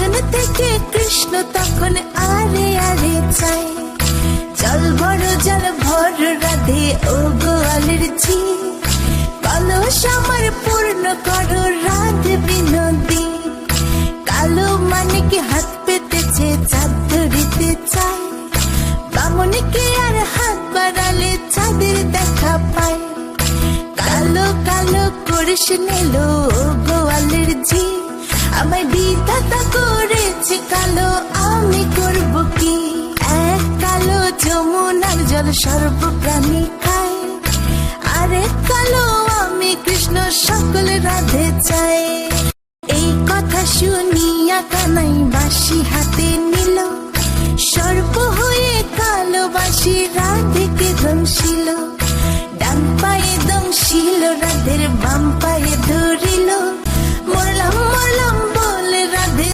পেছন থেকে কৃষ্ণ তখন আরে আরে চাই, জল ভর রাধে ও গোয়ালের ঝি, কলস আমার পূর্ণ করো রাধে বিনোদী। কালো মানিক হাত পেতেছে চাঁদ ধরিতে চায়, বামনকে আর হাত বাড়ালে চাঁদের দেখা পায়। কালো কালো করিস নিল ও গোয়ালের ঝি, আমায় বিধাতা করেছে কালো, আমি করব কি? এক কালো যমুনার জল সর্বপ্রাণী খায়, আরেক কালো আমি কৃষ্ণ সকল রাধে চাই। এই কথা শুনিয়া কানাই বাঁশি হাতে নিল, সর্প হয়ে কালো বাঁশি রাধেকে দংশিল। ডান পায়ে দংশিল রাধের, বাম